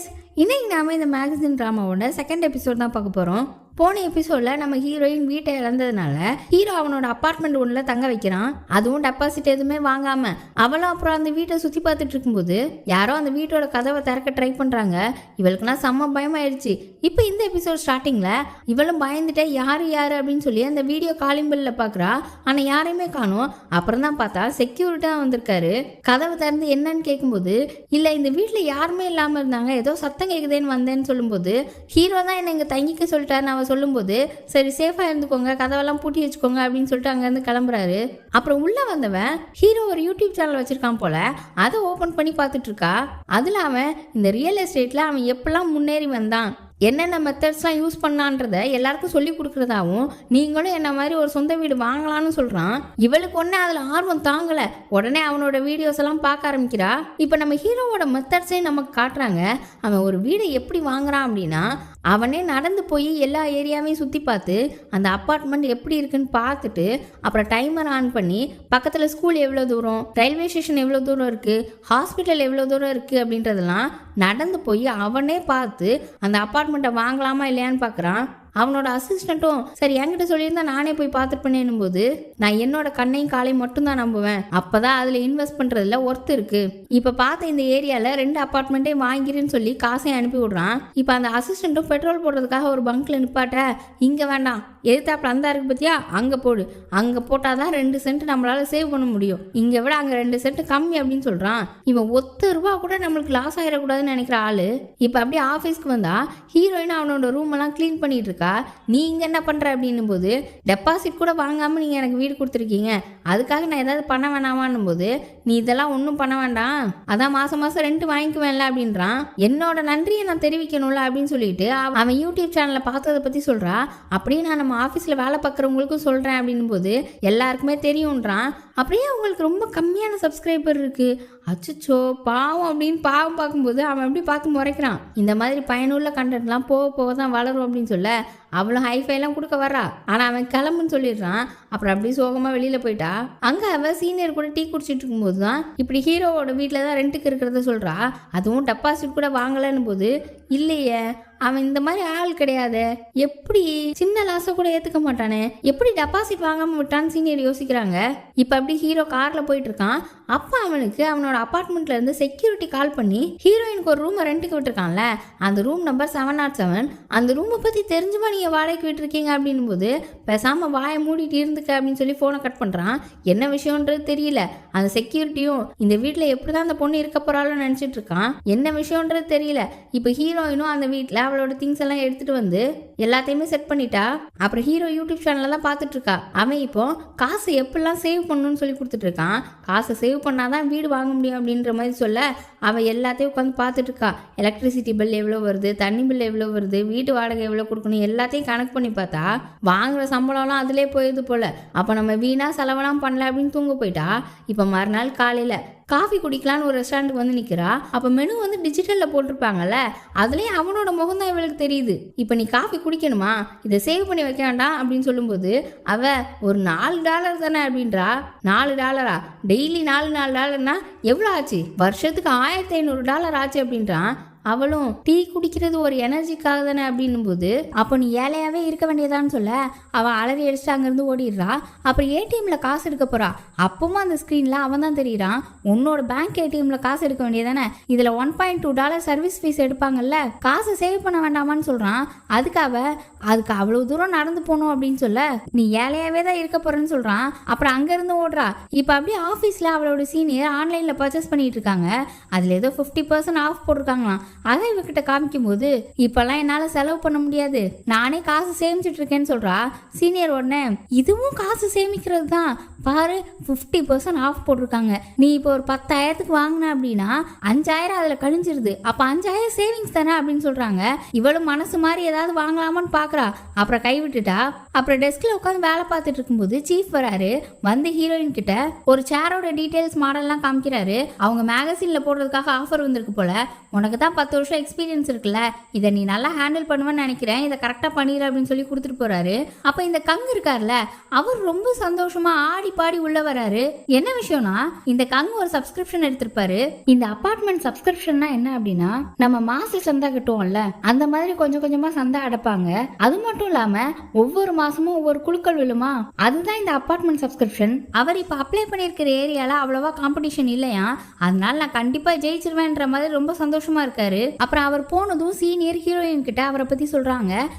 Guys, இன்னைக்கு நாம இந்த மேகசின் ட்ராமாவோட செகண்ட் எபிசோட் தான் பார்க்க போறோம். போன எபிசோட்ல நம்ம ஹீரோயின் வீட்டை இழந்ததுனால ஹீரோ அவனோட அப்பார்ட்மெண்ட் ஒன்றுல தங்க வைக்கிறான். அதுவும் டெபாசிட் எதுவுமே வாங்காம. அவளும் அப்புறம் அந்த வீட்டை சுத்தி பார்த்துட்டு இருக்கும்போது யாரோ அந்த வீட்டோட கதவை திறக்க ட்ரை பண்றாங்க. இவளுக்குனா செம்ம பயமாயிடுச்சு. இப்போ இந்த எபிசோட் ஸ்டார்டிங்ல இவளும் பயந்துட்டே யாரு யாரு அப்படின்னு சொல்லி அந்த வீடியோ காலிங் பெல்ல பாக்குறா. ஆனா யாரையுமே காணும். அப்புறம் தான் பார்த்தா செக்யூரிட்டி தான் வந்திருக்காரு. கதவை திறந்து என்னன்னு கேட்கும்போது இல்ல இந்த வீட்டுல யாருமே இல்லாம இருந்தாங்க, ஏதோ சத்தம் கேக்குதேன்னு வந்தேன்னு சொல்லும்போது ஹீரோ தான் என்ன இங்க தங்கிக்க சொல்லிட்டாரு அவ சொல்லும்போது சரி சேஃபா இருந்துக்கோங்க, கதவெல்லாம் பூட்டி வச்சுக்கோங்க அப்படின்னு சொல்லிட்டு அங்கேருந்து கிளம்புறாரு. அப்புறம் உள்ள வந்தவன் ஹீரோ ஒரு யூடியூப் சேனல் வச்சிருக்கான் போல, அதை ஓபன் பண்ணி பார்த்துட்டு இருக்கா. அதுல அவன் இந்த ரியல் எஸ்டேட்ல அவன் எப்பெல்லாம் முன்னேறி வந்தான், என்னென்ன மெத்தட்ஸ்லாம் யூஸ் பண்ணான்றத எல்லாருக்கும் சொல்லி கொடுக்குறதாவும் நீங்களும் என்ன மாதிரி ஒரு சொந்த வீடு வாங்கலாம்னு சொல்கிறான். இவளுக்கு ஒன்று அதில் ஆர்வம் தாங்கலை. உடனே அவனோட வீடியோஸ் எல்லாம் பார்க்க ஆரம்பிக்கிறா. இப்போ நம்ம ஹீரோவோட மெத்தட்ஸையும் நமக்கு காட்டுறாங்க. அவன் ஒரு வீடை எப்படி வாங்குறான் அப்படின்னா அவனே நடந்து போய் எல்லா ஏரியாவையும் சுற்றி பார்த்து அந்த அப்பார்ட்மெண்ட் எப்படி இருக்குன்னு பார்த்துட்டு அப்புறம் டைமர் ஆன் பண்ணி பக்கத்தில் ஸ்கூல் எவ்வளோ தூரம், ரயில்வே ஸ்டேஷன் எவ்வளோ தூரம் இருக்குது, ஹாஸ்பிட்டல் எவ்வளோ தூரம் இருக்குது அப்படின்றதெல்லாம் நடந்து போய் அவனே பார்த்து அந்த அப்பார்ட்மெண்ட்டை வாங்கலாமா இல்லையான்னு பார்க்குறான். அவனோட அசிஸ்டண்ட்டும் சரி என்கிட்ட சொல்லியிருந்தா நானே போய் பார்த்துருப்பேன் போது நான் என்னோட கண்ணையும் காலையும் மட்டும்தான் நம்புவேன், அப்பதான் அதுல இன்வெஸ்ட் பண்றதுல ஒர்த் இருக்கு. இப்ப பார்த்த இந்த ஏரியால 2 அப்பார்ட்மெண்ட்டையும் வாங்கிருன்னு சொல்லி காசையும் அனுப்பி விடுறான். இப்ப அந்த அசிஸ்டண்ட்டும் பெட்ரோல் போடுறதுக்காக ஒரு பங்க்ல நிப்பாட்ட, இங்க வேண்டாம் எதிர்த்தாப்புல அந்த இருக்கு பத்தியா அங்க போடு, அங்க போட்டாதான் 2 சென்ட் நம்மளால சேவ் பண்ண முடியும், இங்க விட அங்க 2 சென்ட் கம்மி அப்படின்னு சொல்றான். இவன் ₹1 கூட நம்மளுக்கு லாஸ் ஆயிடக்கூடாதுன்னு நினைக்கிற ஆளு. இப்ப அப்படியே ஆபீஸ்க்கு வந்தா ஹீரோயின் அவனோட ரூம் எல்லாம் கிளீன் பண்ணிட்டு இருக்கா. நீ இங்க என்ன பண்ற அப்படின்னும் போது டெபாசிட் கூட வாங்காம நீங்க எனக்கு வீடு கொடுத்துருக்கீங்க, அதுக்காக நான் ஏதாவது பண்ண வேணாமான்னும் போது நீ இதெல்லாம் ஒன்றும் பண்ண வேண்டாம், அதான் மாசம் மாசம் ரெண்ட் வாங்கிக்குவேன்ல அப்படின்றான். என்னோட நன்றியை நான் தெரிவிக்கணும்ல அப்படின்னு சொல்லிட்டு அவன் யூடியூப் சேனல்ல பார்த்ததை பத்தி சொல்றா. அப்படியே நான் நம்ம ஆஃபீஸ்ல வேலை பார்க்குறவங்களுக்கும் சொல்றேன் அப்படின்னும் போது எல்லாருக்குமே தெரியும்ன்றான். அப்படியே அவங்களுக்கு ரொம்ப கம்மியான சப்ஸ்கிரைபர் இருக்கு, அச்சோ பாவம் அப்படின்னு பாவம் பார்க்கும்போது அவன் எப்படி பார்த்து முறைக்கிறான். இந்த மாதிரி பயனுள்ள கண்டென்ட்லாம் போக போக தான் வளரும் அப்படின்னு சொல்ல அவளும் ஹைஃபைலாம் கொடுக்க வர்றா. ஆனால் அவன் கிளம்புன்னு சொல்லிடுறான். அப்புறம் அப்படியே சோகமாக வெளியில் போயிட்டா. அங்கே அவள் சீனியர் கூட டீ குடிச்சிட்டு இருக்கும்போது தான் இப்படி ஹீரோவோட வீட்டில் தான் ரெண்ட்டுக்கு இருக்கிறத சொல்கிறா. அதுவும் டெபாசிட் கூட வாங்கலன்னு போது இல்லையே அவன் இந்த மாதிரி ஆள் கிடையாது, எப்படி சின்ன லாஸை கூட ஏற்றுக்க மாட்டானே, எப்படி டெபாசிட் வாங்காமல் விட்டான்னு சீனியர் யோசிக்கிறாங்க. இப்போ அப்படி ஹீரோ காரில் போயிட்டு இருக்கான். அப்போ அவனுக்கு அவனோட அப்பார்ட்மெண்ட்ல இருந்து செக்யூரிட்டி கால் பண்ணி ஹீரோயினுக்கு ஒரு ரூமை ரெண்ட்டுக்கு விட்டுருக்கான்ல, அந்த ரூம் நம்பர் 707, அந்த ரூமை பற்றி தெரிஞ்சுமா நீங்கள் வாடகைக்கு விட்டுருக்கீங்க அப்படின்னும் போது பேசாமல் வாயை மூடிட்டு இருந்துக்க அப்படின்னு சொல்லி ஃபோனை கட் பண்ணுறான். என்ன விஷயம்ன்றது தெரியல. அந்த செக்யூரிட்டியும் இந்த வீட்டில் எப்படி தான் அந்த பொண்ணு இருக்க போகிறாலும் நினச்சிட்டு இருக்கான். என்ன விஷயம்ன்றது தெரியல. இப்போ ஹீரோயினும் அந்த வீட்டில் அவளோட திங்ஸ் எல்லாம் எடுத்துட்டு வந்து எல்லாத்தையுமே செட் பண்ணிட்டா. அப்புறம் ஹீரோ யூடியூப் சேனல்ல தான் பார்த்துட்டு இருக்கா. அவன் இப்போ காசு எப்படிலாம் சேவ் பண்ணணும்னு சொல்லி கொடுத்துட்டு இருக்கான். காசை சேவ் பண்ணாதான் வீடு வாங்க முடியும் அப்படின்ற மாதிரி சொல்ல அவன் எல்லாத்தையும் உட்காந்து பார்த்துட்டு இருக்கா. எலக்ட்ரிசிட்டி பில் எவ்வளோ வருது, தண்ணி பில் எவ்வளோ வருது, வீட்டு வாடகை எவ்வளோ கொடுக்கணும் எல்லாத்தையும் கணக்கு பண்ணி பார்த்தா வாங்குற சம்பளம்லாம் அதிலே போயிடுது போல. அப்போ நம்ம வீணா செலவெல்லாம் பண்ணல அப்படின்னு தூங்க போயிட்டா. இப்போ மறுநாள் காலையில் காஃபி குடிக்கலான்னு ஒரு ரெஸ்டாரண்ட்டுக்கு வந்து நிற்கிறா. அப்போ மெனு வந்து டிஜிட்டலில் போட்டிருப்பாங்கல்ல, அதுலேயும் அவனோட முகம் தான் இவளுக்கு தெரியுது. இப்போ நீ காஃபி குடிக்கணுமா, இதை சேவ் பண்ணி வைக்க வேண்டாம் அப்படின்னு சொல்லும்போது அவ ஒரு $4 தானே அப்படின்றா. $4 டெய்லி $4 எவ்வளோ ஆச்சு, வருஷத்துக்கு $1500 ஆச்சு அப்படின்றான். அவளும் டீ குடிக்கிறது ஒரு எனர்ஜிக்காக தானே அப்படின்னும் போது அப்போ நீ ஏழையாவே இருக்க வேண்டியதான்னு சொல்ல அவன் அலறி அடிச்சுட்டு அங்கேருந்து ஓடிடுறா. அப்புறம் ஏடிஎம்ல காசு எடுக்க போறா. அப்பவும் அந்த ஸ்க்ரீன்ல அவன் தான் தெரியுறான். உன்னோட பேங்க் ஏடிஎம்ல காசு எடுக்க வேண்டியதானே, இதுல $1.2 சர்வீஸ் ஃபீஸ் எடுப்பாங்கல்ல, காசு சேவ் பண்ண வேண்டாமான்னு சொல்றான். அதுக்கு அவ்வளவு தூரம் நடந்து போகணும் அப்படின்னு சொல்ல நீ ஏழையாவே தான் இருக்க போறேன்னு சொல்றான். அப்புறம் அங்கிருந்து ஓடுறா. இப்போ அப்படியே ஆஃபீஸ்ல அவளோட சீனியர் ஆன்லைன்ல பர்ச்சேஸ் பண்ணிட்டு இருக்காங்க. அதுல ஏதோ 50% ஆஃப் போட்டிருக்காங்களாம். அதை இவகிட்ட காமிக்கும் போது இப்பெல்லாம் என்னால செலவு பண்ண முடியாது, நானே காசு சேமிச்சுட்டு இருக்கேன்னு சொல்றா. சீனியர் உடனே இதுவும் காசு சேமிக்கிறது தான் பாரு, 50% ஆஃப் போட்டிருக்காங்க, நீ இப்போ ஒரு 10,000க்கு வாங்கின அப்படின்னா 5,000 அதுல கழிஞ்சிருது, அப்ப 5,000 சேவிங்ஸ் தானே அப்படின்னு சொல்றாங்க. இவளும் மனசு மாதிரி ஏதாவது வாங்கலாமான்னு பாக்குறா. அப்புறம் கை விட்டுட்டா. அப்புறம் டெஸ்க்ல உட்காந்து வேலை பார்த்துட்டு இருக்கும்போது சீஃப் வராரு. வந்து ஹீரோயின் கிட்ட ஒரு சேரோட டீடைல்ஸ் மாடல்லாம் காமிக்கிறாரு. அவங்க மேகசின்ல போடுறதுக்காக ஆஃபர் வந்திருக்கு போல, உனக்கு தான் 10 வருஷம் எக்ஸ்பீரியன்ஸ் இருக்குல்ல, இதை நீ நல்லா ஹேண்டில் பண்ணுவேன்னு நினைக்கிறேன், இதை கரெக்டாக பண்ணிடு அப்படின்னு சொல்லி கொடுத்துட்டு போறாரு. அப்போ இந்த கங்கு இருக்கார்ல, அவர் ரொம்ப சந்தோஷமா ஆடி பாடி உள்ள வராரு. என்ன விஷயம்னா, இந்த கங்கு ஒரு சப்ஸ்கிரிப்ஷன் எடுத்திருப்பாரு. இந்த அபார்ட்மெண்ட் சப்ஸ்கிரிப்ஷன்னா என்ன அப்படின்னா, நம்ம மாச சந்தா கட்டுவோம்ல, அந்த மாதிரி கொஞ்சம் கொஞ்சமா சந்தா அடைப்பாங்க. அது மட்டும் இல்லாம ஒவ்வொரு மாசமும் ஒவ்வொரு குழுக்கள் விழுமா, அதுதான் இந்த அபார்ட்மெண்ட் சப்ஸ்கிரிப்ஷன். அவர் இப்ப அப்ளை பண்ணிருக்கிற ஏரியால அவ்வளவா காம்படிஷன் இல்லையா, அதனால நான் கண்டிப்பா ஜெயிச்சிருவேன்ற மாதிரி ரொம்ப சந்தோஷமா இருக்காரு. அப்புறம் அவர் போனதும் சீனியர் ஹீரோயின் கிட்ட அவரை பத்தி சொல்றாங்க.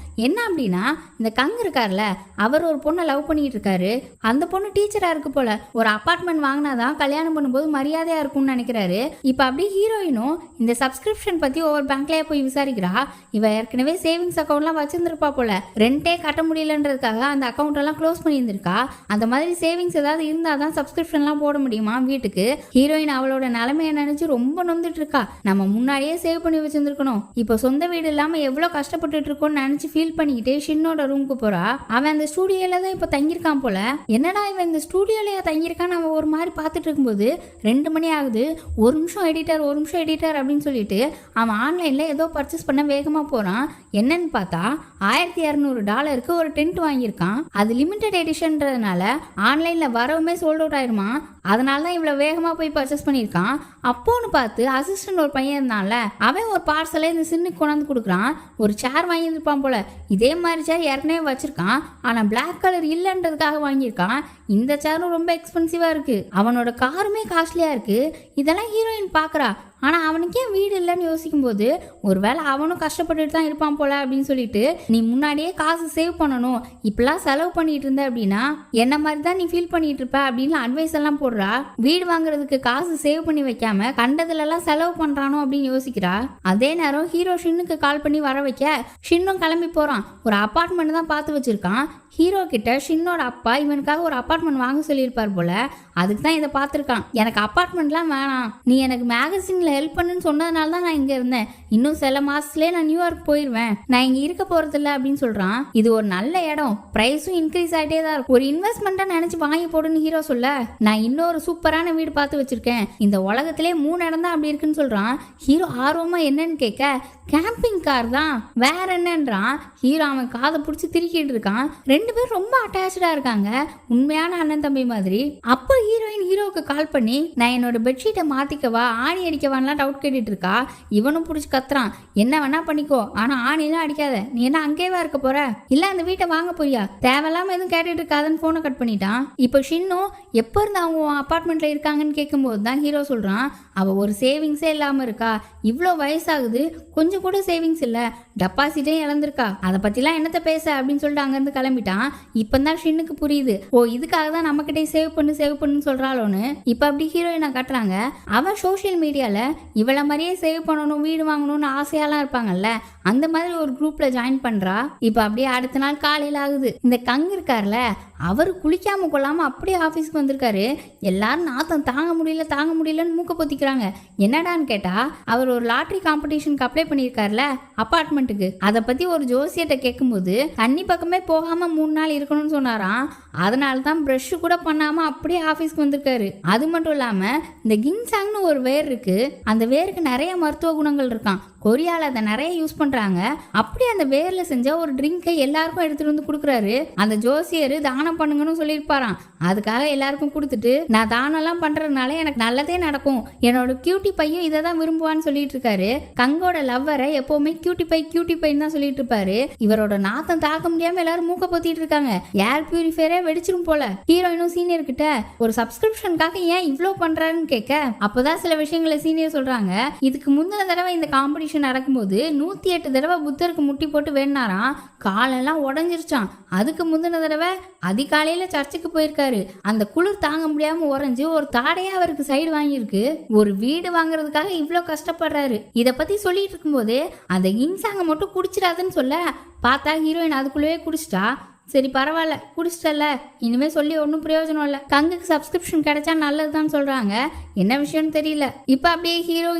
என்ன அப்படின்னா, இந்த கங்கு இருக்கார்ல, அவர் ஒரு பொண்ணை லவ் பண்ணிட்டு இருக்காரு. அந்த பொண்ணு டீச்சரா இருக்கு போல. ஒரு அபார்ட்மெண்ட் வாங்கினாதான் கல்யாணம் பண்ணும்போது மரியாதையா இருக்கும்னு நினைக்கிறாரு. இப்ப அப்படியே ஹீரோயினும் இந்த சப்ஸ்கிரிப்ஷன் பத்தி ஒவ்வொரு பேங்க்லயே போய் விசாரிக்கிறா. இவ ஏற்கனவே சேவிங்ஸ் அக்கௌண்ட்லாம் வச்சிருந்திருப்பா போல. ரெண்டே கட்ட முடியலன்றதுக்காக அந்த அக்கௌண்ட் எல்லாம் க்ளோஸ் பண்ணியிருந்திருக்கா. அந்த மாதிரி சேவிங்ஸ் ஏதாவது இருந்தாதான் சப்ஸ்கிரிப்ஷன்லாம் போட முடியுமா வீட்டுக்கு. ஹீரோயின் அவளோட நிலைமையை நினைச்சு ரொம்ப நொந்துட்டு இருக்கா. நம்ம முன்னாடியே சேவ் பண்ணி வச்சிருந்துருக்கணும், இப்போ சொந்த வீடு இல்லாம எவ்வளவு கஷ்டப்பட்டு இருக்கோம்னு நினைச்சு ஃபீல் பண்ணிக்கிட்டே ஷின்னோட ரூமுக்கு போறா. அவன் அந்த ஸ்டூடியோல தான் இப்ப தங்கியிருக்கான் போல. என்னடா இவன் இந்த ஸ்டூடியோலயா தங்கியிருக்கான்னு அவன் ஒரு மாதிரி பார்த்துட்டு இருக்கும்போது 2 மணி ஆகுது. ஒரு நிமிஷம் எடிட்டர் அப்படின்னு சொல்லிட்டு அவன் ஆன்லைன்ல ஏதோ பர்ச்சேஸ் பண்ண வேகமா போறான். என்னன்னு பார்த்தா $1200 ஒரு டென்ட் வாங்கியிருக்கான். அது லிமிடெட் எடிஷன்றதுனால ஆன்லைன்ல வரவுமே சோல்ட் அவுட் ஆயிருமா. அதனால தான் இவ்வளவு வேகமா போய் பர்ச்சேஸ் பண்ணியிருக்கான். அப்போன்னு பார்த்து அசிஸ்டன்ட் ஒரு பையன் இருந்தான்ல, அவன் ஒரு பார்சலை இந்த சின்னுக்கு கொண்டாந்து கொடுக்குறான். ஒரு சேர் வாங்கியிருப்பான் போல. இதே மாதிரி சேர் ஏற்கனவே வச்சிருக்கான், ஆனா பிளாக் கலர் இல்லைன்றதுக்காக வாங்கியிருக்கான். இந்த சேரும் ரொம்ப எக்ஸ்பென்சிவா இருக்கு. அவனோட காருமே காஸ்ட்லியா இருக்கு. இதெல்லாம் ஹீரோயின் பாக்குறா. ஆனா அவனுக்கே வீடு இல்லைன்னு யோசிக்கும் போது ஒருவேளை அவனும் கஷ்டப்பட்டுட்டு தான் இருப்பான் போல அப்படின்னு சொல்லிட்டு, நீ முன்னாடியே காசு சேவ் பண்ணணும், இப்பெல்லாம் செலவு பண்ணிட்டு இருந்த அப்படின்னா என்ன மாதிரி தான் நீ ஃபீல் பண்ணிட்டு இருப்ப அப்படின்னு அட்வைஸ் எல்லாம் போடுறா. வீடு வாங்குறதுக்கு காசு சேவ் பண்ணி வைக்காம கண்டதுல எல்லாம் செலவு பண்றானோ அப்படின்னு யோசிக்கிறா. அதே நேரம் ஹீரோ ஷின்னுக்கு கால் பண்ணி வர வைக்க ஷின்னும் கிளம்பி போறான். ஒரு அபார்ட்மெண்ட் தான் பார்த்து வச்சிருக்கான். ஹீரோ கிட்ட ஷின்னோட அப்பா இவனுக்காக ஒரு அபார்ட்மெண்ட் வாங்க சொல்லியிருப்பார் போல. அதுக்கு தான் இதை பார்த்துருக்கான். எனக்கு அபார்ட்மெண்ட்லாம் வேணாம், நீ எனக்கு மேகசின்ல ஹெல்ப் பண்ணுன்னு சொன்னதுனால தான் நான் இங்க இருந்தேன். இன்னும் சில மாசத்துலயே நான் நியூயார்க் போயிடுவேன், நான் இங்க இருக்க போறது இல்லை அப்படின்னு சொல்றான். இது ஒரு நல்ல இடம், பிரைஸும் இன்க்ரீஸ் ஆகிட்டே தான் இருக்கும், ஒரு இன்வெஸ்ட்மெண்ட்டா நினைச்சு வாங்கி போடுன்னு ஹீரோ சொல்ல, நான் இன்னொரு சூப்பரான வீடு பார்த்து வச்சிருக்கேன், இந்த உலகத்திலே 3 இடம் தான் அப்படி இருக்குன்னு சொல்றான். ஹீரோ ஆர்வமா என்னன்னு கேட்க, கேம்பிங் கார் தான், வேற என்னன்றான். ஹீரோ அவன் காதை பிடிச்சி திருக்கிட்டு இருக்கான். 2 பேரும் ரொம்ப அட்டாச்சா இருக்காங்க, உண்மையான அண்ணன் தம்பி மாதிரி. அப்போ ஹீரோயின் ஹீரோவுக்கு கால் பண்ணி, நான் என்னோட பெட்ஷீட்டை மாத்திக்கவா ஆணி அடிக்கவான்லாம் டவுட் கேட்டுட்டு இருக்கா. இவனும் பிடிச்சி கத்துறான், என்ன வேணா பண்ணிக்கோ, ஆனா ஆணிலாம் அடிக்காத, நீ என்ன அங்கேவா இருக்க போற, இல்ல அந்த வீட்டை வாங்க போறியா, தேவையில்லாம எதுவும் கேட்டுட்டு இருக்காதுன்னு போனை கட் பண்ணிட்டான். இப்போ ஷின்னும் எப்போ இருந்து அவங்க அபார்ட்மெண்ட்ல இருக்காங்கன்னு கேட்கும்போது தான் ஹீரோ சொல்றான், அவ ஒரு சேவிங்ஸே இல்லாம இருக்கா, இவ்வளோ வயசாகுது, கொஞ்சம் கூட சேவிங்ஸ் இல்ல, டெபாசிட்டே இழந்திருக்கா, அதை பத்திலாம் என்னத்த பேச அப்படின்னு சொல்லிட்டு அங்கிருந்து கிளம்பிட்டான். இப்பதான் ஷின்னுக்கு புரியுது, ஓ இதுக்காக தான் நம்ம கிட்டே சேவ் பண்ணுன்னு சொல்றாளோன்னு. இப்ப அப்படி ஹீரோயினை காட்டுறாங்க. அவன் சோசியல் மீடியால இவளை மாதிரியே சேவ் பண்ணணும், வீடு வாங்கணும்னு ஆசையாலாம் இருப்பாங்கல்ல, அந்த மாதிரி ஒரு குரூப்ல ஜாயின் பண்றா. இப்ப அப்படியே அடுத்த நாள் காலையில ஆகுது. இந்த கங்கு இருக்கார்ல, அவர் குளிக்காம கொள்ளாம அப்படியே ஆபீஸ்க்கு வந்திருக்காரு. எல்லாரும் நாத்தம் தாங்க முடியலன்னு மூக்க பொத்திக்கிறாங்க. என்னடான்னு கேட்டா, அவர் ஒரு லாட்டரி காம்படிஷனுக்கு அப்ளை பண்ணியிருக்காருல அபார்ட்மெண்ட்டுக்கு, அதை பத்தி ஒரு ஜோசியத்தை கேட்கும்போது தண்ணி பக்கமே போகாம 3 நாள் இருக்கணும்னு சொன்னாராம். அதனால தான் ப்ரஷ் கூட பண்ணாம அப்படியே ஆபீஸ்க்கு வந்திருக்காரு. அது மட்டும் இல்லாம இந்த கின்சாங்னு ஒரு வேர் இருக்கு, அந்த வேருக்கு நிறைய மருத்துவ குணங்கள் இருக்கான். கொரியால அதை நிறைய யூஸ் பண்றாங்க. அப்படி அந்த வேர்ல செஞ்ச ஒரு ட்ரிங்கை எல்லாருக்கும் எடுத்துட்டு வந்து கொடுக்குறாரு. அந்த ஜோசியர் தானம் பண்ணுங்கன்னு சொல்லியிருப்பாராம். அதுக்காக எல்லாருக்கும் கொடுத்துட்டு, நான் தானம்லாம் பண்றதுனால எனக்கு நல்லதே நடக்கும், என்னோட கியூட்டி பையன் இதை தான் விரும்புவான்னு சொல்லிட்டு இருக்காரு. கங்கோட லவ்வரை எப்பவுமே கியூட்டி பைன்னு தான் சொல்லிட்டு இருப்பாரு. இவரோட நாத்தம் தாக்க முடியாம எல்லாரும் மூக்க பொத்திட்டு இருக்காங்க. ஏர் பியூரிஃபையரே வெடிச்சிரும் போல. ஹீரோயினும் சீனியர் கிட்ட ஒரு சப்ஸ்கிரிப்ஷனுக்காக ஏன் இவ்ளோ பண்றாருன்னு கேட்க, அப்பதான் சில விஷயங்களை சீனியர் சொல்றாங்க. இதுக்கு முந்தின தடவை இந்த காம்படிஷன் நடக்கும்போது 108 தடவை புத்தருக்கு முட்டி போட்டு வேணாராம், காலெல்லாம் உடஞ்சிருச்சான். அதுக்கு முந்தின தடவை அதிகாலையில சர்ச்சுக்கு போயிருக்காரு, அந்த குளிர் தாங்க முடியாம உறைஞ்சு ஒரு தாடையா அவருக்கு சைடு வாங்கியிருக்கு. ஒரு வீடு வாங்குறதுக்காக இவ்வளவு கஷ்டப்படுறாரு. இத பத்தி சொல்லிட்டு இருக்கும்போதே அந்த இன்சாங்க மட்டும் குடிச்சிடாதுன்னு சொல்ல, பார்த்தா ஹீரோயின் அதுக்குள்ளவே குடிச்சிட்டா. சரி பரவாயில்ல, குடிச்சிட்டல, இனிமே சொல்லி ஒன்றும் பிரயோஜனம் இல்லை, கங்குக்கு சப்ஸ்கிரிப்ஷன் கிடைச்சா நல்லதுதான் சொல்றாங்க. என்ன விஷயம்னு தெரியல. இப்ப அப்படியே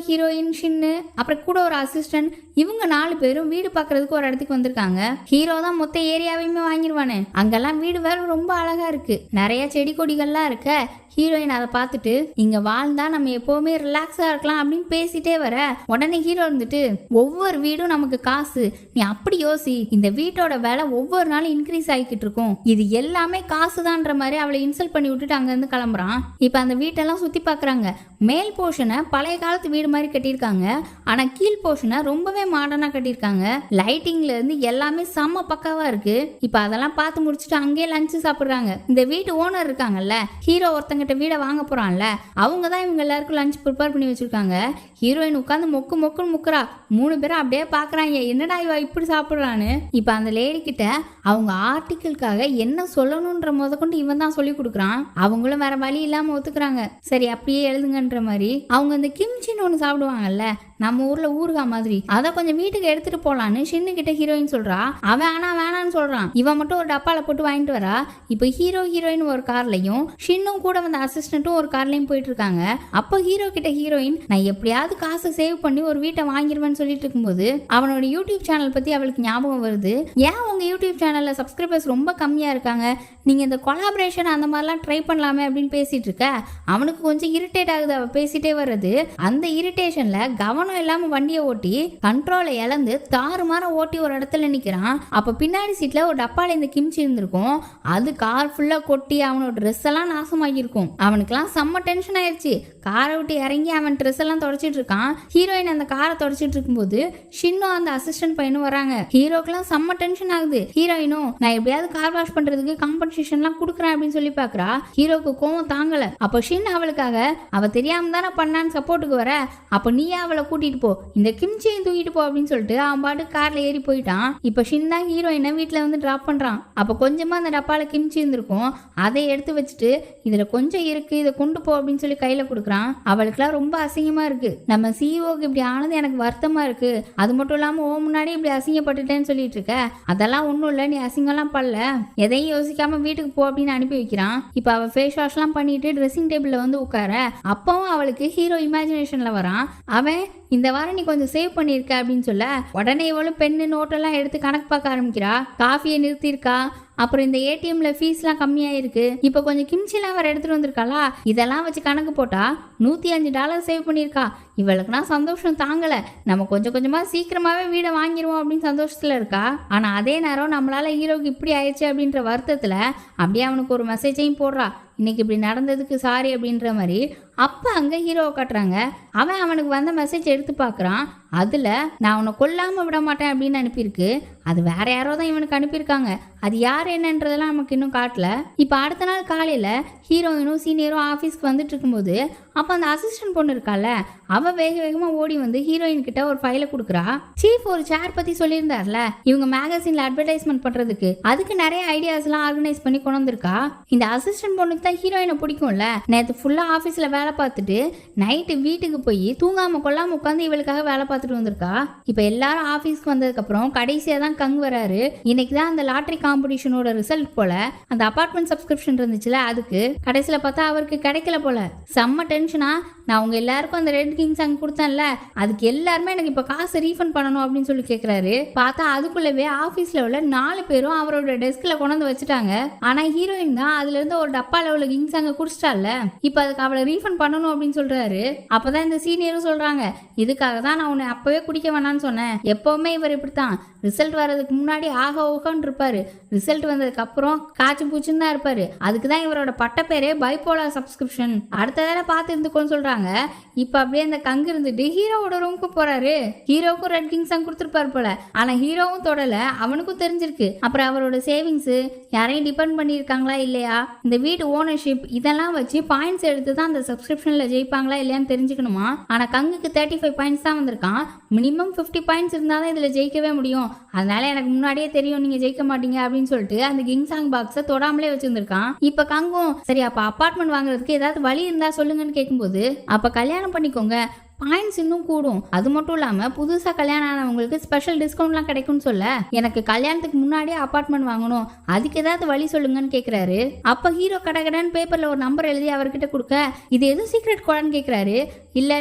ஹீரோயின் ஷின்னு அப்புறம் கூட ஒரு அசிஸ்டன்ட், இவங்க 4 பேரும் வீடு பாக்குறதுக்கு ஒரு இடத்துக்கு வந்திருக்காங்க. ஹீரோ தான் மொத்த ஏரியாவையுமே வாங்கிடுவானே. அங்கெல்லாம் வீடு வேற ரொம்ப அழகா இருக்கு, நிறைய செடி கொடிகள்லாம் இருக்க. ஹீரோயின் அதை பார்த்துட்டு இங்க வாழ்ந்தா நம்ம எப்பவுமே ரிலாக்ஸா இருக்கலாம் அப்படின்னு பேசிட்டே வர உடனே ஹீரோ இருந்துட்டு ஒவ்வொரு வீடும் நமக்கு காசு, நீ அப்படி யோசி, இந்த வீட்டோட விலை ஒவ்வொரு நாளும் இன்க்ரீஸ் ஆகிக்கிட்டு இருக்கும், இது எல்லாமே காசுதான்ற மாதிரி அவளை இன்சல்ட் பண்ணி விட்டுட்டு அங்க இருந்து கிளம்புறான். இப்ப அந்த வீட்டெல்லாம் சுத்தி பாக்குறாங்க. மேல் போர்ஷனை பழைய காலத்து வீடு மாதிரி கட்டியிருக்காங்க, ஆனா கீழ் போர்ஷனை ரொம்பவே மாடர்னா கட்டியிருக்காங்க. லைட்டிங்ல இருந்து எல்லாமே செம்ம பக்காவா இருக்கு. இப்ப அதெல்லாம் பார்த்து முடிச்சுட்டு அங்கேயே லஞ்சு சாப்பிடுறாங்க. இந்த வீட்டு ஓனர் இருக்காங்கல்ல, ஹீரோ ஒருத்தங்கிட்ட வீடை வாங்க போறான்ல, அவங்க தான் இவங்க எல்லாருக்கும் லஞ்ச் ப்ரிப்பேர் பண்ணி வச்சிருக்காங்க. ஹீரோயின் உட்காந்து மொக்குன்னு முக்குறா. 3 பேரும் அப்படியே பாக்குறாங்க, என்னடா இவ இப்படி சாப்பிடுறான்னு. இப்ப அந்த லேடி கிட்ட அவங்க ஆர்டிக்கிள்காக என்ன சொல்லணும்ன்ற முதற்கொண்டு இவன் தான் சொல்லி கொடுக்குறான். அவங்களும் வேற வழி இல்லாம ஒத்துக்குறாங்க. சரி அப்படியே எழுதுங்கன்ற மாதிரி அவங்க இந்த கிம்ச்சின்னு ஒன்று சாப்பிடுவாங்கல்ல, நம்ம ஊர்ல ஊறுகா மாதிரி, அதை கொஞ்சம் வீட்டுக்கு எடுத்துட்டு போலான்னு ஷின்னு கிட்ட ஹீரோயின் சொல்றா. அவன் ஆனா வேணான்னு சொல்றான். இவன் மட்டும் ஒரு டப்பால போட்டு வாங்கிட்டு வரா. இப்ப ஹீரோயின் ஒரு கார்லயும் ஷின்னும் கூட வந்த அசிஸ்டன்ட்டும் ஒரு கார்லயும் போயிட்டு இருக்காங்க. அப்போ ஹீரோ கிட்ட ஹீரோயின் நான் எப்படியாவது காசை சேவ் பண்ணி ஒரு வீட்டை வாங்கிடுவேன்னு சொல்லிட்டு இருக்கும்போது அவனோட யூடியூப் சேனல் பத்தி அவளுக்கு ஞாபகம் வருது. ஏன் உங்க யூடியூப் சேனல்ல சப்ஸ்கிரைபர்ஸ் ரொம்ப கம்மியா இருக்காங்க, நீங்க இந்த கொலாபரேஷன் அந்த மாதிரிலாம் ட்ரை பண்ணலாமே அப்படின்னு பேசிட்டு இருக்க. அவனுக்கு கொஞ்சம் இரிட்டேட் ஆகுது அவ பேசிட்டே வர்றது. அந்த இரிட்டேஷன்ல கவனம் இல்லாம வண்டியை ஓட்டி கண்ட்ரோலை இழந்து தாறுமாற ஓட்டி ஒரு இடத்துல நிக்கிறான். அப்ப பின்னாடி சீட்ல ஒரு டப்பால இந்த கிம்ச்சி இருந்திருக்கும். அது கார் ஃபுல்லா கொட்டி அவனோட ட்ரெஸ் எல்லாம் நாசமாகி இருக்கும். அவனுக்குலாம் செம்ம டென்ஷன் ஆயிடுச்சு. காரை விட்டு இறங்கி அவன் ட்ரெஸ் எல்லாம் தொடச்சிட்டு இருக்கான். ஹீரோயின் அந்த காரை தொடச்சிட்டு இருக்கும்போது ஷின்னும் அந்த அசிஸ்டன்ட் பையனும் வராங்க. ஹீரோக்கெல்லாம் செம்ம டென்ஷன் ஆகுது. ஹீரோயினும் நான் எப்படியாவது கார் வாஷ் பண்றதுக்கு காம்பன்சேஷன் எல்லாம் கொடுக்குறேன் அப்படின்னு சொல்லி பாக்குறா. ஹீரோக்கு கோவம் தாங்கல. அப்ப ஷின் அவளுக்காக அவ தெரியாம தானே பண்ணான்னு சப்போர்ட்டுக்கு வர, அப்ப நீயே அவளை கூட்டிட்டு போ, இந்த கிம்ச்சியையும் தூக்கிட்டு போ அப்படின்னு சொல்லிட்டு அவன் பாட்டு கார்ல ஏறி போயிட்டான். இப்ப ஷின் தான் ஹீரோயினை வீட்டுல வந்து டிராப் பண்றான். அப்ப கொஞ்சமா அந்த டப்பால கிம்ச்சி இருந்திருக்கும், அதை எடுத்து வச்சுட்டு இதுல கொஞ்சம் இருக்கு, இதை கொண்டு போ அப்படின்னு சொல்லி கையில கொடுக்குறான். அவளுக்குலாம் ரொம்ப அசிங்கமா இருக்கு. நம்ம சிஇஓக்கு இப்படி ஆனது எனக்கு வருத்தமா இருக்கு. அது மட்டும் இல்லாம ஓ முன்னாடி இப்படி அசிங்கப்பட்டுட்டேன்னு சொல்லிட்டு இருக்க, அதெல்லாம் ஒண்ணும் இல்ல, நீ அசிங்கம்லாம் பண்ணல, எதையும் யோசிக்காம வீட்டுக்கு போ அப்படின்னு அனுப்பி வைக்கிறான். இப்ப அவ ஃபேஸ் வாஷ் எல்லாம் பண்ணிட்டு ட்ரெஸ்ஸிங் டேபிள்ல வந்து உட்கார. அப்பவும் அவளுக்கு ஹீரோ இமேஜினேஷன்ல வரான். அவன் இந்த வாரம் நீ கொஞ்சம் சேவ் பண்ணியிருக்க அப்படின்னு சொல்ல உடனே இவளும் பெண்ணு நோட்டெல்லாம் எடுத்து கணக்கு பார்க்க ஆரம்பிக்கிறா. காஃபியை நிறுத்தியிருக்கா, அப்புறம் இந்த ஏடிஎம்ல ஃபீஸ்லாம் கம்மியாயிருக்கு, இப்போ கொஞ்சம் கிம்ச்சிலாம் வேற எடுத்துட்டு வந்திருக்காளா, இதெல்லாம் வச்சு கணக்கு போட்டா $105 சேவ் பண்ணியிருக்கா. இவளுக்குனா சந்தோஷம் தாங்கல. நம்ம கொஞ்சம் கொஞ்சமா சீக்கிரமாவே வீடை வாங்கிடுவோம் அப்படின்னு சந்தோஷத்துல இருக்கா. ஆனா அதே நேரம் நம்மளால ஹீரோக்கு இப்படி ஆயிடுச்சு அப்படின்ற வருத்தத்துல அப்படியே அவனுக்கு ஒரு மெசேஜையும் போடுறா, இன்னைக்கு இப்படி நடந்ததுக்கு சாரி அப்படின்ற மாதிரி. அப்ப அங்க ஹீரோவை காட்டுறாங்க. அவன் அவனுக்கு வந்த மெசேஜ் எடுத்து பார்க்கறான். அதுல நான் உன்னை கொல்லாம விட மாட்டேன் அப்படின்னு அனுப்பியிருக்கு. அது வேற யாரோ தான் இவனுக்கு அனுப்பியிருக்காங்க. அது யார் என்னன்றதெல்லாம் நமக்கு இன்னும் காட்டல. இப்ப அடுத்த நாள் காலையில ஹீரோயினும் சீனியரும் ஆஃபீஸ்க்கு வந்துட்டு இருக்கும்போது அப்ப அந்த அசிஸ்டன்ட் பொண்ணு இருக்கால, அவ வேக வேகமா ஓடி வந்து ஹீரோயின் கிட்ட ஒரு ஃபைலை கொடுக்குறா. சீஃப் ஒரு சேர் பத்தி சொல்லியிருந்தார்ல, இவங்க மேகசின்ல அட்வர்டைஸ்மெண்ட் பண்றதுக்கு, அதுக்கு நிறைய ஐடியாஸ் எல்லாம் ஆர்கனைஸ் பண்ணி கொண்டு வந்திருக்கா. இந்த அசிஸ்டன்ட் பொண்ணுக்கு தான் ஹீரோயினை பிடிக்கும்ல. நேற்று ஃபுல்லா ஆஃபீஸ்ல வேலை பார்த்துட்டு நைட்டு வீட்டுக்கு போய் தூங்காம கொள்ளாம உட்காந்து இவளுக்காக வேலை பார்த்துட்டு வந்திருக்கா. இப்ப எல்லாரும் ஆஃபீஸ்க்கு வந்ததுக்கு அப்புறம் கடைசியா தான் கங் வராரு. இன்னைக்கு தான் அந்த லாட்டரி காம்படிஷனோட ரிசல்ட் போல. அந்த அபார்ட்மெண்ட் சப்ஸ்கிரிப்ஷன் இருந்துச்சுல, அதுக்கு கடைசியில பார்த்தா அவருக்கு கிடைக்கல போல. செம்ம டென்ஷனா, நான் உங்க எல்லாருக்கும் அந்த ரெட் கிங் சாங் கொடுத்தேன்ல, அதுக்கு எல்லாருமே எனக்கு இப்ப காசு ரீஃபண்ட் பண்ணணும் அப்படின்னு சொல்லி கேக்குறாரு. பார்த்தா அதுக்குள்ளவே ஆபீஸ்ல உள்ள 4 பேரும் அவரோட டெஸ்க்ல கொண்டு வச்சுட்டாங்க. ஆனா ஹீரோயின் தான் அதுல இருந்து ஒரு டப்பால உள்ள கிங் சாங்க குடிச்சிட்டால, இப்ப அதுக்கு அவளை ரீஃபண்ட் பண்ணணும் அப்படின்னு சொல்றாரு. அப்பதான் இந்த சீனியரும் சொல்றாங்க, இதுக்காக தான் நான் உன்னை அப்பவே குடிக்க வேணான்னு சொன்னேன். எப்பவுமே இவர் இப்படித்தான், ரிசல்ட் வர்றதுக்கு முன்னாடி ஆக ஓகன்னு இருப்பாரு, ரிசல்ட் வந்ததுக்கு அப்புறம் காய்ச்சி பூச்சுன்னு தான் இருப்பாரு. அதுக்குதான் இவரோட பட்ட பேரே பைபோலார் சப்ஸ்கிரிப்ஷன். அடுத்த தடவை பார்த்து இருந்துக்கோன்னு சொல்றாங்க. இப்ப அப்படியே அந்த கங்கு இருந்துட்டு ஹீரோவோட ரூமுக்கு போறாரு. ஹீரோக்கும் ரெட் கிங் சாங் கொடுத்துருப்பாரு போல. ஆனா ஹீரோவும் தொடல, அவனுக்கும் தெரிஞ்சிருக்கு. அப்புறம் அவரோட சேவிங்ஸ் யாரையும் டிபெண்ட் பண்ணியிருக்காங்களா இல்லையா, இந்த வீட்டு ஓனர்ஷிப் இதெல்லாம் வச்சு பாயிண்ட்ஸ் எடுத்து தான் அந்த சப்ஸ்கிரிப்ஷன்ல ஜெயிப்பாங்களா இல்லையான்னு தெரிஞ்சுக்கணுமா. ஆனா கங்குக்கு 35 பாயிண்ட்ஸ் தான் வந்திருக்கான். மினிமம் 50 பாயிண்ட்ஸ் இருந்தாதான் இதுல ஜெயிக்கவே முடியும். அதனால எனக்கு முன்னாடியே தெரியும் நீங்க ஜெயிக்க மாட்டீங்க அப்படின்னு சொல்லிட்டு அந்த கிங் சாங் பாக்ஸை தொடாமலே வச்சிருந்திருக்கான். இப்ப கங்கும் சரி அப்ப அபார்ட்மெண்ட் வாங்குறதுக்கு ஏதாவது வழி இருந்தா சொல்லுங்கன்னு கேட்கும்போது, அப்ப கல்யாணம் பண்ணிக்கோங்க, பாயிண்ட்ஸ் இன்னும் கூடும். அது மட்டும் இல்லாம புதுசா கல்யாணம் ஆனவங்களுக்கு ஸ்பெஷல் டிஸ்கவுண்ட்லாம் கிடைக்கும்னு சொல்ல எனக்கு கல்யாணத்துக்கு முன்னாடியே அபார்ட்மெண்ட் வாங்கணும், அதுக்கு ஏதாவது வழி சொல்லுங்கன்னு கேக்குறாரு. அப்ப ஹீரோ கடகடன்னு பேப்பர்ல ஒரு நம்பர் எழுதி அவர்கிட்ட கொடுக்க, இது எதுவும் சீக்ரெட் கோடான்னு கேக்குறாரு. இல்ல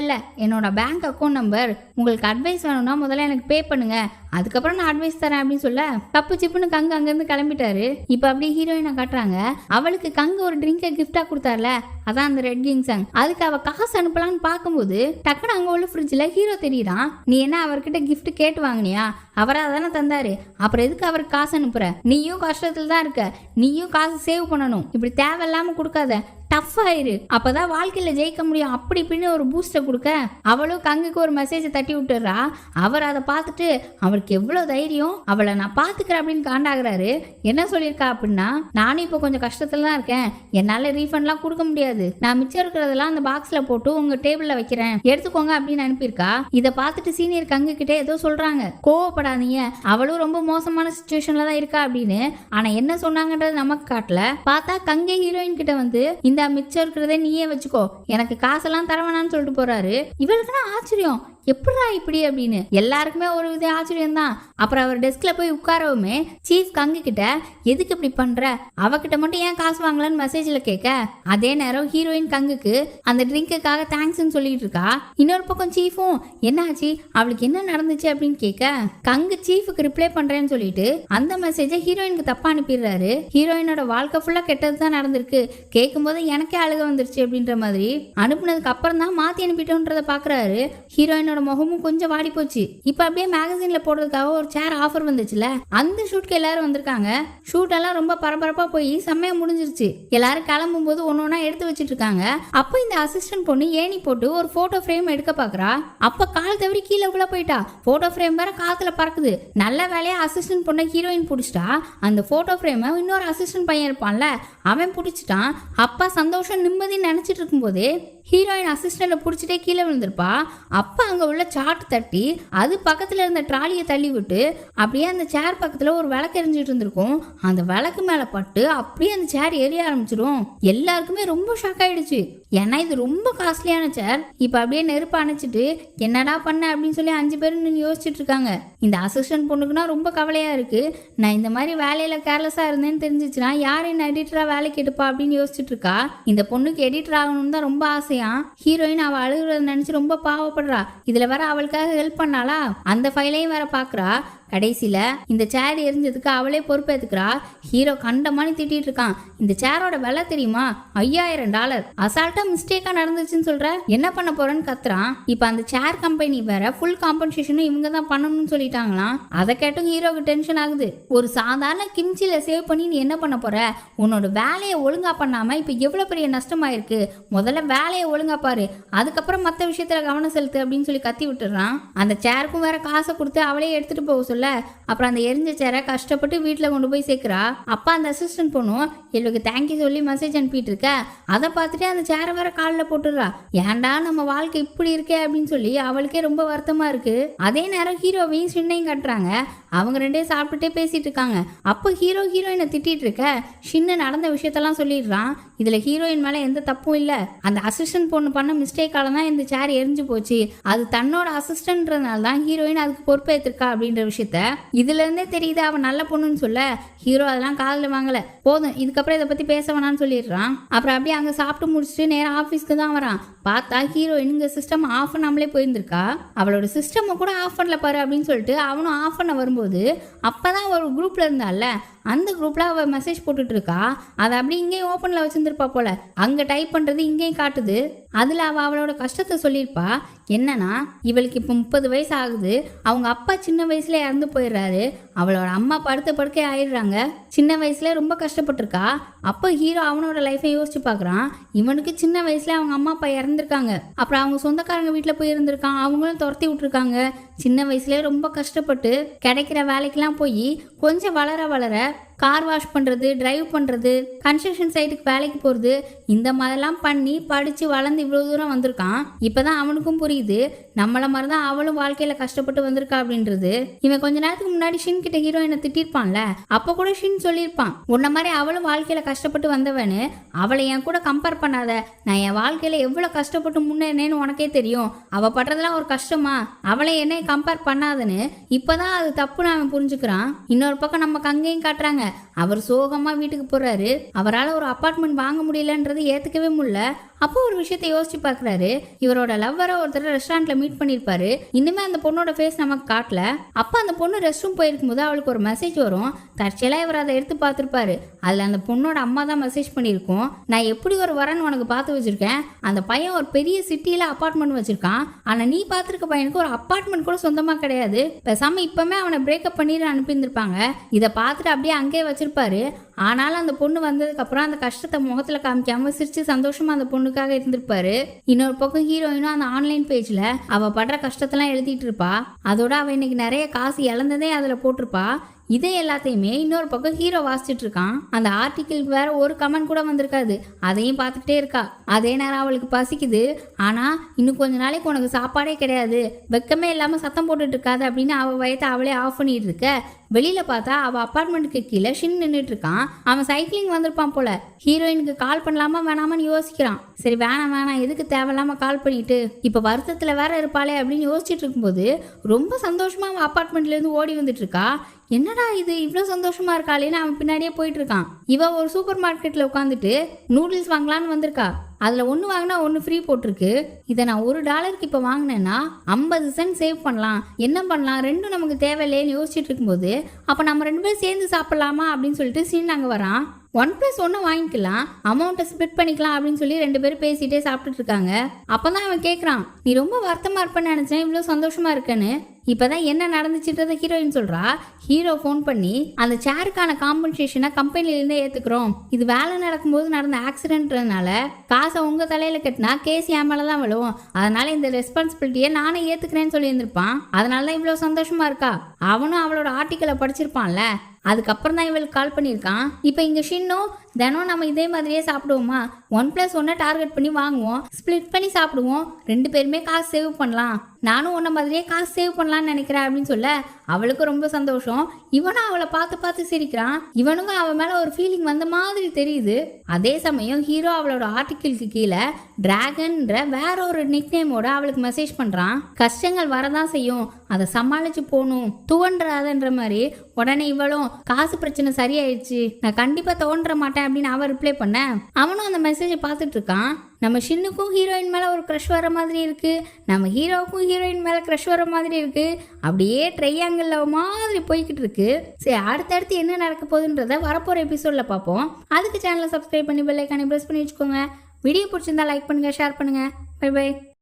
என்னோட பேங்க் அக்கௌண்ட் நம்பர், உங்களுக்கு அட்வைஸ் வேணும்னா முதல்ல எனக்கு பே பண்ணுங்க, அதுக்கப்புறம் நான் அட்வைஸ் தரேன் அப்படின்னு சொல்ல தப்பு சிப்புன்னு கங்கு அங்கிருந்து கிளம்பிட்டாரு. இப்ப அப்படியே ஹீரோயினை காட்டுறாங்க. அவளுக்கு கங்கு ஒரு ட்ரிங்கை கிஃப்டா கொடுத்தார்ல, அதான் அந்த ரெட் கிங் சாங். அதுக்கு அவ காசு அனுப்பலான்னு பார்க்கும்போது டக்குனு அங்க உள்ள ஃப்ரிட்ஜ்ல ஹீரோ தெரியுறான். நீ என்ன அவர்கிட்ட கிஃப்ட் கேட்டு வாங்கினியா? அவரா தானே தந்தாரு, அப்புறம் எதுக்கு அவருக்கு காசு அனுப்புற? நீயும் கஷ்டத்துல தான் இருக்க, நீயும் காசு சேவ் பண்ணணும், இப்படி தேவையில்லாம கொடுக்காத, டஃப் ஆயிரு, அப்பதான் வாழ்க்கையில ஜெயிக்க முடியும் அப்படி இப்படின்னு ஒரு பூஸ்டர் கொடுக்க அவளும் கங்குக்கு ஒரு மெசேஜை தட்டி விட்டுறா. அவர் அதை பார்த்துட்டு அவளுக்கு எவ்வளவு தைரியம், அவளை நான் பாத்துக்கிறேன் அப்படின்னு காண்டாகிறாரு. என்ன சொல்லியிருக்கா அப்படின்னா, நானும் இப்போ கொஞ்சம் கஷ்டத்துல தான் இருக்கேன், என்னால ரீஃபண்ட்லாம் கொடுக்க முடியாது, நான் மிச்சம் இருக்கிறதெல்லாம் அந்த பாக்ஸ்ல போட்டு உங்க டேபிள்ல வைக்கிறேன், எடுத்துக்கோங்க அப்படின்னு அனுப்பியிருக்கா. இதை பார்த்துட்டு சீனியர் கங்கு கிட்டே ஏதோ சொல்றாங்க, கோவப்படாதீங்க, அவளும் ரொம்ப மோசமான சிச்சுவேஷன்ல தான் இருக்கா அப்படின்னு. ஆனா என்ன சொன்னாங்கன்றது நமக்கு காட்டல. பார்த்தா கங்கை ஹீரோயின் கிட்ட வந்து இந்த மிச்சம் இருக்கிறதே நீயே வச்சுக்கோ, எனக்கு காசெல்லாம் தரவேணான்னு சொல்லிட்டு போறாரு. இவளுக்குன்னா ஆச்சரியம், எப்படா இப்படி அப்படின்னு. எல்லாருக்குமே ஒரு வித ஆச்சரியம் தான். அப்புறம் அவர் டெஸ்க்ல போய் உட்காரவுமே சீஃப் கங்கு கிட்ட எதுக்கு இப்படி பண்ற, அவகிட்ட மட்டும் ஏன் காசு வாங்கலன்னு மெசேஜ்ல கேட்க, அதே நேரம் ஹீரோயின் கங்குக்கு அந்த ட்ரிங்குக்காக தேங்க்ஸ்ன்னு சொல்லிட்டு இருக்கா. இன்னொரு பக்கம் சீஃபும் என்னாச்சு, அவளுக்கு என்ன நடந்துச்சு அப்படின்னு கேட்க, கங்கு சீஃபுக்கு ரிப்ளை பண்றேன்னு சொல்லிட்டு அந்த மெசேஜை ஹீரோயினுக்கு தப்பா அனுப்பிடுறாரு. ஹீரோயினோட வாழ்க்கை ஃபுல்லா கெட்டது தான் நடந்திருக்கு, கேட்கும் போது எனக்கே அழுக வந்துருச்சு அப்படின்ற மாதிரி. அனுப்புனதுக்கு அப்புறம் தான் மாத்தி அனுப்பிட்டோன்றத பாக்குறாரு. ஹீரோயின் முகமும் கொஞ்சம் வாடி போச்சு. இப்ப அப்படியே மேகசின்ல போடுறதுக்காக ஒரு சேர் ஆஃபர் வந்துச்சுல, அந்த ஷூட்க்கு எல்லாரும் வந்திருக்காங்க. ஷூட் எல்லாம் ரொம்ப பரபரப்பா போய் செம்மையா முடிஞ்சிருச்சு. எல்லாரும் கிளம்பும் போது ஒன்னொன்னா எடுத்து வச்சிட்டு இருக்காங்க. அப்ப இந்த அசிஸ்டன்ட் பொண்ணு ஏணி போட்டு ஒரு போட்டோ ஃப்ரேம் எடுக்க பாக்குறா. அப்ப கால் தவறி கீழே உள்ள போயிட்டா. போட்டோ ஃப்ரேம் வேற காத்துல பறக்குது. நல்ல வேலையா அசிஸ்டன்ட் பொண்ணை ஹீரோயின் பிடிச்சிட்டா. அந்த போட்டோ ஃப்ரேம் இன்னொரு அசிஸ்டன்ட் பையன் இருப்பான்ல, அவன் பிடிச்சிட்டான். அப்பா சந்தோஷம் நிம்மதி நினைச்சிட்டு இருக்கும் போதே ஹீரோயின் அசிஸ்டன்ட பிடிச்சிட்டே கீழே விழுந்திருப்பா. அப்ப அங்க உள்ள சாட் தட்டி அது பக்கத்துல இருந்த ட்ராலியை தள்ளி விட்டு அப்படியே அந்த சேர் பக்கத்துல ஒரு விளக்கு எரிஞ்சிட்டு இருந்திருக்கும். அந்த விளக்கு மேல பட்டு அப்படியே அந்த சேர் எரிய ஆரம்பிச்சிடும். எல்லாருக்குமே ரொம்ப ஷாக் ஆயிடுச்சு. ஏன்னா இது ரொம்ப காஸ்ட்லியான சேர். இப்ப அப்படியே நெருப்பு அணைச்சிட்டு என்னடா பண்ண அப்படின்னு சொல்லி 5 பேர் நின்று யோசிச்சுட்டு இருக்காங்க. இந்த அசிஸ்டன்ட் பொண்ணுக்குன்னா ரொம்ப கவலையா இருக்கு. நான் இந்த மாதிரி வேலையில கேர்லெஸ்ஸா இருந்தேன்னு தெரிஞ்சிச்சுன்னா யார் என்ன எடிட்டரா வேலைக்கு எடுப்பா அப்படின்னு யோசிச்சுட்டு இருக்கா. இந்த பொண்ணுக்கு எடிட்டர் ஆகணும்னு தான் ரொம்ப ஆசையா. ஹீரோயின் அவ அழுகுறத நினைச்சு ரொம்ப பாவப்படுறா. இதுல வேற அவளுக்காக ஹெல்ப் பண்ணாளா, அந்த ஃபைலையும் வேற பாக்குறா. கடைசியில இந்த சேர் எரிஞ்சதுக்கு அவளே பொறுப்பேற்றுக்கிறா. ஹீரோ கண்டமானி திட்டிட்டு இருக்கான். இந்த சேரோட விலை தெரியுமா, $5000. அசால்ட்டா மிஸ்டேக்கா நடந்துச்சுன்னு சொல்ற, என்ன பண்ண போறேன்னு கத்துறான். இப்ப அந்த சேர் கம்பெனி வேற ஃபுல் காம்பன்சேஷனும் இவங்க தான் பண்ணணும்னு சொல்லிட்டாங்களாம். அதை கேட்டும் ஹீரோக்கு டென்ஷன் ஆகுது. ஒரு சாதாரண கிம்ச்சில சேவ் பண்ணி நீ என்ன பண்ண போற, உன்னோட வேலையை ஒழுங்கா பண்ணாம இப்ப எவ்வளவு பெரிய நஷ்டமாயிருக்கு, முதல்ல வேலையை ஒழுங்கா பாரு, அதுக்கப்புறம் மற்ற விஷயத்துல கவனம் செலுத்து அப்படின்னு சொல்லி கத்தி விட்டுறான். அந்த சேருக்கும் வேற காசை கொடுத்து அவளே எடுத்துட்டு போக சொல்ல, அப்புறம் அந்த எரிஞ்ச சேரை கஷ்டப்பட்டு வீட்டுல கொண்டு போய் சேர்க்கிறா. அப்பா அந்த அசிஸ்டன்ட் பொண்ணும் இவளுக்கு தேங்க்யூ சொல்லி மெசேஜ் அனுப்பிட்டு இருக்க. அதை பார்த்துட்டு அந்த சேரை வேற காலில் போட்டுடுறா. ஏன்டா நம்ம வாழ்க்கை இப்படி இருக்கே அப்படின்னு சொல்லி அவளுக்கே ரொம்ப வருத்தமா இருக்கு. அதே நேரம் ஹீரோவையும் சின்னையும் கட்டுறாங்க. அவங்க ரெண்டே சாப்பிட்டுட்டே பேசிட்டு இருக்காங்க. அப்போ ஹீரோயினை திட்டிட்டு இருக்க சின்ன நடந்த விஷயத்தெல்லாம் சொல்லிடுறான். இதுல ஹீரோயின் மேல எந்த தப்பும் இல்ல, அந்த அசிஸ்டன்ட் பொண்ணு பண்ண மிஸ்டேக்கால தான் இந்த சேர் எரிஞ்சு போச்சு, அது தன்னோட அசிஸ்டன்ட்ன்றதுனால தான் ஹீரோயின் அதுக்கு பொறுப்பேற்றிருக்கா அப்படின்ற விஷயத்த இதுல இருந்தே தெரியுது அவன் நல்ல பொண்ணுன்னு சொல்ல. ஹீரோ அதெல்லாம் காதில் வாங்கல, போதும் இதுக்கப்புறம் இதை பத்தி பேச வேணான்னு சொல்லிடுறான். அப்புறம் அப்படியே அங்க சாப்பிட்டு முடிச்சுட்டு நேரம் ஆபீஸ்க்கு தான் வரான். பார்த்தா ஹீரோயின் இங்க சிஸ்டம் ஆஃப் பண்ணாமலே போயிருந்திருக்கா. அவளோட சிஸ்டம் கூட ஆஃப் பண்ணல பாரு அப்படின்னு சொல்லிட்டு அவனும் ஆஃப் பண்ண வரும்போது அப்பதான் ஒரு குரூப்ல இருந்தால, அந்த குரூப்ல அவ மெசேஜ் போட்டுட்டு இருக்கா. அதை அப்படி இங்கேயும் ஓப்பன்ல வச்சிருந்திருப்பா போல. அங்க டைப் பண்றது இங்கேயும் காட்டுது. அதுல அவளோட கஷ்டத்தை சொல்லியிருப்பா. என்னன்னா இவளுக்கு இப்போ 30 வயசு ஆகுது. அவங்க அப்பா சின்ன வயசுல இறந்து போயிடுறாரு. அவளோட அம்மா படுக்கை ஆயிடுறாங்க. சின்ன வயசுல ரொம்ப கஷ்டப்பட்டிருக்கா. அப்போ ஹீரோ அவனோட லைஃபை யோசிச்சு பாக்குறான். இவனுக்கு சின்ன வயசுல அவங்க அம்மா அப்பா இறந்துருக்காங்க. அப்புறம் அவங்க சொந்தக்காரங்க வீட்டுல போய் இருந்திருக்கான். அவங்களும் துரத்தி விட்டுருக்காங்க. சின்ன வயசுல ரொம்ப கஷ்டப்பட்டு கிடைக்கிற வேலைக்கெல்லாம் போய் கொஞ்சம் வளர கார் வாஷ் பண்ணுறது, டிரைவ் பண்ணுறது, கன்ஸ்ட்ரக்ஷன் சைட்டுக்கு வேலைக்கு போகிறது, இந்த மாதிரிலாம் பண்ணி படித்து வளர்ந்து இவ்வளோ தூரம் வந்திருக்கான். இப்போ தான் அவனுக்கும் புரியுது நம்மள மாதிரி தான் அவளும் வாழ்க்கையில் கஷ்டப்பட்டு வந்திருக்கா அப்படின்றது. இவன் கொஞ்ச நேரத்துக்கு முன்னாடி ஷின் கிட்ட ஹீரோயினை திட்டிருப்பான்ல, அப்போ கூட ஷின் சொல்லியிருப்பான், உன்ன மாதிரி அவளும் வாழ்க்கையில் கஷ்டப்பட்டு வந்தவனு, அவளை என் கூட கம்பேர் பண்ணாத, நான் என் வாழ்க்கையில் எவ்வளோ கஷ்டப்பட்டு முன்னேறினேன்னு உனக்கே தெரியும், அவள் படுறதெல்லாம் ஒரு கஷ்டமா, அவளை என்னை கம்பேர் பண்ணாதுன்னு இப்போதான் அது தப்புன்னு அவன் புரிஞ்சுக்கிறான். இன்னொரு பக்கம் நம்ம கங்கையும் காட்டுறாங்க. அவர் சோகமாக வீட்டுக்கு போகிறாரு. அவரால் ஒரு அப்பார்ட்மெண்ட் வாங்க முடியலன்றது ஏற்றுக்கவே முடியல. அப்போ ஒரு விஷயத்தை யோசிச்சு பார்க்குறாரு. இவரோட லவ்வரை ஒருத்தர் ரெஸ்டாரண்ட்ல மீட் பண்ணியிருப்பாரு. இன்னுமே அந்த பொண்ணோட ஃபேஸ் நமக்கு காட்டல. அப்போ அந்த பொண்ணு ரெஸ்ட் ரூம் போயிருக்கும் போது அவளுக்கு ஒரு மெசேஜ் வரும். தற்செயலாக இவர் அதை எடுத்து பார்த்துருப்பாரு. அதில் அந்த பொண்ணோட அம்மா தான் மெசேஜ் பண்ணியிருக்கோம். நான் எப்படி ஒரு வரன்னு உனக்கு பார்த்து வச்சிருக்கேன். அந்த பையன் ஒரு பெரிய சிட்டியில் அப்பார்ட்மெண்ட் வச்சிருக்கான். ஆனால் நீ பார்த்துருக்க பையனுக்கு ஒரு அப்பார்ட்மெண்ட் கூட சொந்தமாக கிடையாது. பேசாமல் இப்போமே அவனை பிரேக்கப் பண்ணிட்டு அனுப்பியிருந்திருப்பாங்க. இதை பார்த்துட்டு அப்படியே அங்கேயே வச்சிருப்பாரு. ஆனாலும் அந்த பொண்ணு வந்ததுக்கப்புறம் அந்த கஷ்டத்தை முகத்தில் காமிக்காம சிரிச்சு சந்தோஷமா அந்த பொண்ணுக்காக இருந்திருப்பாரு. இன்னொரு பக்கம் ஹீரோயினும் அந்த ஆன்லைன் பேஜ்ல அவ படுற கஷ்டத்தெல்லாம் எழுதிட்டு இருப்பா. அதோட அவ இன்னைக்கு நிறைய காசு இழந்ததே அதுல போட்டிருப்பா. இதே எல்லாத்தையுமே இன்னொரு பக்கம் ஹீரோ வாசிச்சுட்டு இருக்கான். அந்த ஆர்டிக்கிளுக்கு வேற ஒரு கமெண்ட் கூட வந்திருக்காது. அதையும் பார்த்துக்கிட்டே இருக்கா. அதே நேரம் அவளுக்கு பசிக்குது. ஆனா இன்னும் கொஞ்ச நாளைக்கு உனக்கு சாப்பாடே கிடையாது, வெக்கமே இல்லாம சத்தம் போட்டுட்டு இருக்காது அப்படின்னு அவ வயத்தை அவளே ஆஃப் பண்ணிட்டு இருக்க. வெளியில பார்த்தா அவ அப்பார்ட்மெண்ட்டுக்கு கீழே ஷின் நின்றுட்டு இருக்கான். அவன் சைக்கிளிங் வந்திருப்பான் போல. ஹீரோயினுக்கு கால் பண்ணலாமா வேணாமான்னு யோசிக்கிறான். சரி வேணாம் எதுக்கு தேவையில்லாம கால் பண்ணிட்டு இப்ப வருத்தத்துல வேற இருப்பாளே அப்படின்னு யோசிச்சுட்டு இருக்கும்போது ரொம்ப சந்தோஷமா அவன் அப்பார்ட்மெண்ட்ல இருந்து ஓடி வந்துட்டு இருக்கா. என்னடா இது இவ்வளோ சந்தோஷமா இருக்காளேன்னு அவன் பின்னாடியே போயிட்டு இருக்கான். இவ ஒரு சூப்பர் மார்க்கெட்ல உட்காந்துட்டு நூடுல்ஸ் வாங்கலான்னு வந்திருக்கா. அதில் ஒன்று வாங்கினா ஒன்று ஃப்ரீ போட்டிருக்கு. இதை நான் $1 இப்போ வாங்கினேன்னா 50 சென்ட் சேவ் பண்ணலாம். என்ன பண்ணலாம், ரெண்டும் நமக்கு தேவையில்லைன்னு யோசிச்சுட்டு இருக்கும்போது அப்போ நம்ம 2 பேரும் சேர்ந்து சாப்பிட்லாமா அப்படின்னு சொல்லிட்டு சீன் அங்கே வரான். 1+1 வாங்கிக்கலாம், அமௌண்ட்டை ஸ்ப்ளிட் பண்ணிக்கலாம் அப்படின்னு சொல்லி 2 பேரும் பேசிட்டே சாப்பிட்டுட்டு இருக்காங்க. அப்போதான் அவன் கேட்குறான், நீ ரொம்ப வருத்தமாக இருப்பேன்னு நினச்சேன், இவ்வளோ சந்தோஷமா இருக்கேன்னு. இப்போதான் என்ன நடந்துச்சுன்றதை ஹீரோயின் சொல்கிறா. ஹீரோ ஃபோன் பண்ணி அந்த சேருக்கான காம்பன்சேஷனை கம்பெனிலேருந்தே ஏற்றுக்கிறோம், இது வேலை நடக்கும்போது நடந்த ஆக்சிடென்ட்னால காசை உங்கள் தலையில் கட்டினா கேஸ் என் மேலே தான் விழுவும், அதனால இந்த ரெஸ்பான்சிபிலிட்டியை நானே ஏற்றுக்கிறேன்னு சொல்லியிருந்திருப்பான். அதனால தான் இவ்வளோ சந்தோஷமா இருக்கா. அவனும் அவளோட ஆர்டிக்கலை படிச்சிருப்பான்ல, அதுக்கப்புறம் தான் இவளுக்கு கால் பண்ணியிருக்கான். இப்போ இங்கே ஷின்னும் தினம் நம்ம இதே மாதிரியே சாப்பிடுவோமா, 1+1 டார்கெட் பண்ணி வாங்குவோம், ஸ்ப்ளிட் பண்ணி சாப்பிடுவோம், 2 பேருமே காசு சேவ் பண்ணலாம், நானும் உன்ன மாதிரியே காசு சேவ் பண்ணலான்னு நினைக்கிறேன் அப்படின்னு சொல்ல அவளுக்கு ரொம்ப சந்தோஷம். இவனும் அவளை பார்த்து பார்த்து சிரிக்கிறான். இவனுக்கும் அவன் மேலே ஒரு ஃபீலிங் வந்த மாதிரி தெரியுது. அதே சமயம் ஹீரோ அவளோட ஆர்டிக்கிளுக்கு கீழே டிராகன்ற வேற ஒரு நிக் நேமோட அவளுக்கு மெசேஜ் பண்ணுறான். கஷ்டங்கள் வரதான் செய்யும், அதை சமாளிச்சு போகணும், துவன்றாதன்ற மாதிரி. உடனே இவளும் காசு பிரச்சனை சரியாயிடுச்சு, நான் கண்டிப்பாக தோன்ற மாட்டேன் அப்படின்னு அவன் ரிப்ளை பண்ண அவனும் அந்த மெசேஜை பார்த்துட்டு இருக்கான். நம்ம ஷின்னுக்கும் ஹீரோயின் மேலே ஒரு க்ரஷ் வர மாதிரி இருக்குது, நம்ம ஹீரோவுக்கும் ஹீரோயின் மேலே க்ரஷ் வர மாதிரி இருக்குது. அப்படியே ட்ரையாங்கிள் மாதிரி போய்கிட்டு இருக்கு. சரி, அடுத்தடுத்து என்ன நடக்க போகுதுன்றதை வரப்போகிற எபிசோடில் பார்ப்போம். அதுக்கு சேனலை சப்ஸ்கிரைப் பண்ணி பெல் ஐக்கானை ப்ரெஸ் பண்ணி வச்சுக்கோங்க. வீடியோ பிடிச்சிருந்தா லைக் பண்ணுங்கள், ஷேர் பண்ணுங்கள். Bye by.